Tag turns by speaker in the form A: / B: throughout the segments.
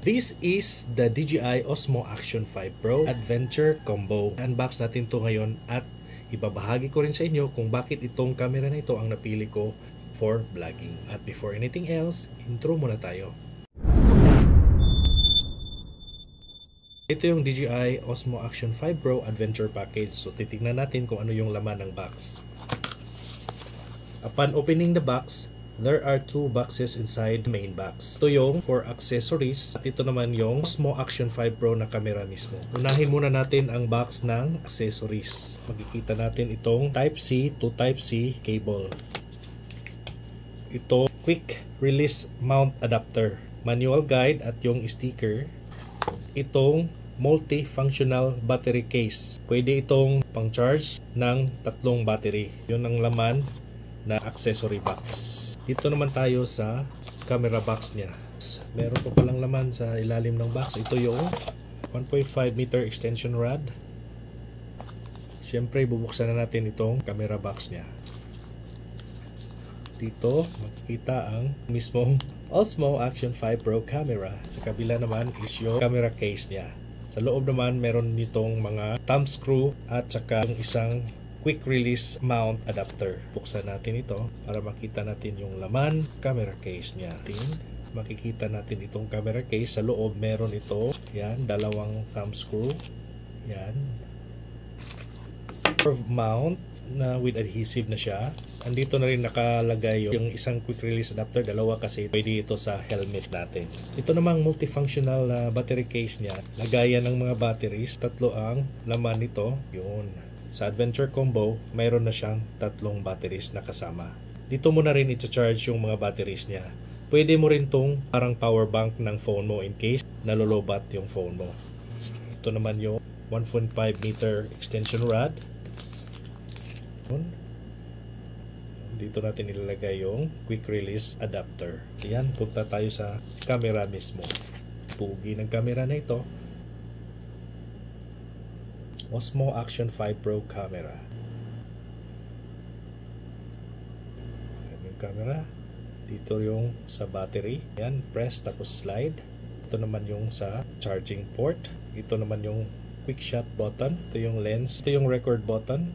A: This is the DJI Osmo Action 5 Pro Adventure Combo. Unbox natin to ngayon at ibabahagi ko rin sa inyo kung bakit itong camera na ito ang napili ko for vlogging. At before anything else, intro muna tayo. Ito yung DJI Osmo Action 5 Pro Adventure Package. So titignan natin kung ano yung laman ng box. Upon opening the box, there are two boxes inside the main box. Ito yung for accessories at ito naman yung Osmo Action 5 Pro na camera mismo. Unahin muna natin ang box ng accessories. Makikita natin itong Type-C to Type-C cable. Ito, quick release mount adapter. Manual guide at yung sticker. Itong multi-functional battery case. Pwede itong pang-charge ng 3 battery. Yun ang laman na accessory box. Dito naman tayo sa camera box niya. Meron pa palang laman sa ilalim ng box. Ito yung 1.5 meter extension rod. Siyempre, bubuksan na natin itong camera box niya. Dito, makikita ang mismong Osmo Action 5 Pro camera. Sa kabila naman is yung camera case niya. Sa loob naman, meron nitong mga thumb screw at saka yung isang quick release mount adapter. Buksan natin ito para makita natin yung laman camera case niya. Makikita natin itong camera case. Sa loob meron ito, yan, dalawang thumb screw. Yan. Curve mount na with adhesive na siya. Andito na rin nakalagay yung isang quick release adapter, dalawa kasi pwede ito sa helmet natin. Ito namang multifunctional na battery case niya. Lagayan ng mga batteries. 3 ang laman nito. Yun. Sa Adventure Combo, mayroon na siyang 3 batteries na kasama. Dito mo na rin i-charge yung mga batteries niya. Pwede mo rin tong parang power bank ng phone mo in case nalolobat yung phone mo. Ito naman yung 1.5 meter extension rod. Dito natin ilalagay yung quick release adapter. Yan, punta tayo sa camera mismo. Pugi ng camera na ito. Osmo Action 5 Pro camera. Yan yung camera. Dito yung sa battery. Yan, press tapos slide. Ito naman yung sa charging port. Ito naman yung quick shot button. Ito yung lens. Ito yung record button.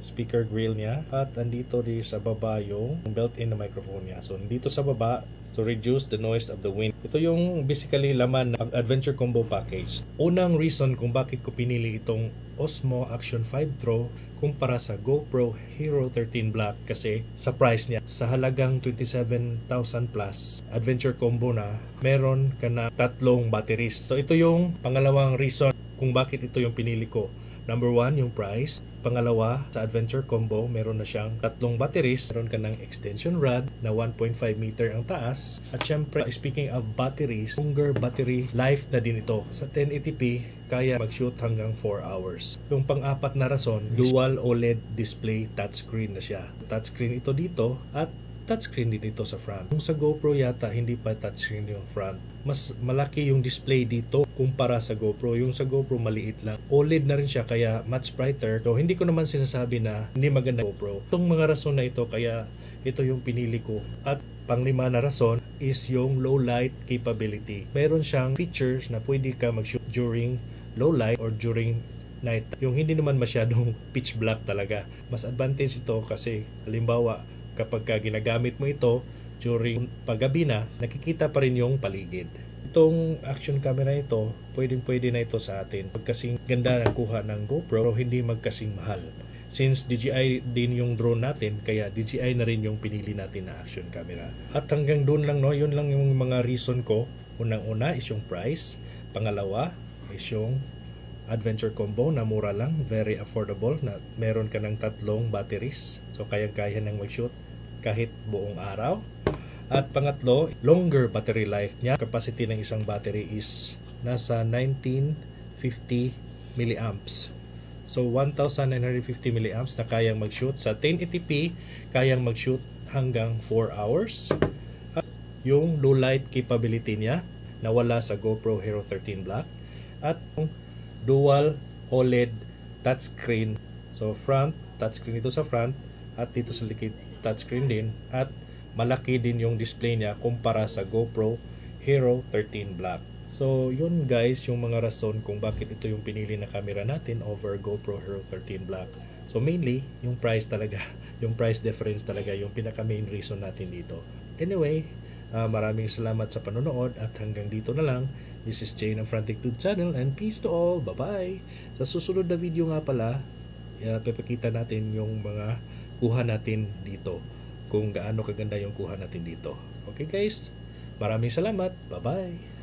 A: Speaker grill niya. At andito rin sa baba yung built-in na microphone niya. So, dito sa baba, to reduce the noise of the wind. Ito yung basically laman ng Adventure Combo Package. Unang reason kung bakit ko pinili itong Osmo Action 5 Pro kumpara sa GoPro Hero 13 Black kasi sa price niya. Sa halagang 27,000 plus Adventure Combo na, meron ka na 3 batteries. So ito yung pangalawang reason kung bakit ito yung pinili ko. Number 1, yung price. Pangalawa, sa Adventure Combo, meron na siyang 3 batteries. Meron ka ng extension rod na 1.5 meter ang taas. At syempre, speaking of batteries, longer battery life na din ito. Sa 1080p, kaya mag-shoot hanggang 4 hours. Yung pang-apat na rason, dual OLED display touchscreen na siya. Touchscreen ito dito at touchscreen din ito sa front. Kung sa GoPro yata, hindi pa touchscreen yung front. Mas malaki yung display dito kumpara sa GoPro. Yung sa GoPro maliit lang. OLED na rin siya kaya much brighter. So hindi ko naman sinasabi na hindi maganda GoPro. Itong mga rason na ito kaya ito yung pinili ko. At panglima na rason is yung low light capability. Meron siyang features na pwede ka mag-shoot during low light or during night. Yung hindi naman masyadong pitch black talaga. Mas advantage ito kasi halimbawa kapag ginagamit mo ito during paggabi na, nakikita pa rin yung paligid. Itong action camera ito, pwedeng-pwede na ito sa atin. Pagkasing ganda ng kuha ng GoPro, pero hindi magkasing mahal. Since DJI din yung drone natin, kaya DJI na rin yung pinili natin na action camera. At hanggang doon lang, no, yun lang yung mga reason ko. Unang-una is yung price. Pangalawa is yung Adventure Combo na mura lang, very affordable, na meron ka ng 3 batteries. So kayang-kaya nang mag-shoot kahit buong araw. At pangatlo, longer battery life niya. Capacity ng isang battery is nasa 1950 milliamps. So 1950 milliamps na kayang mag-shoot. Sa 1080p, kayang mag-shoot hanggang 4 hours. At yung low light capability niya na wala sa GoPro Hero 13 Black. At dual OLED touchscreen. So front, touchscreen ito sa front at dito sa likod touchscreen din at malaki din yung display niya kumpara sa GoPro Hero 13 Black. So yun guys, yung mga rason kung bakit ito yung pinili na camera natin over GoPro Hero 13 Black. So mainly, yung price talaga, yung price difference talaga yung pinaka main reason natin dito. Anyway, maraming salamat sa panonood at hanggang dito na lang. This is Jay ng Frantic Dude Channel and peace to all. Bye-bye! Sa susunod na video nga pala, papakita natin yung mga kuha natin dito. Kung gaano kaganda yung kuha natin dito. Okay guys? Maraming salamat. Bye-bye!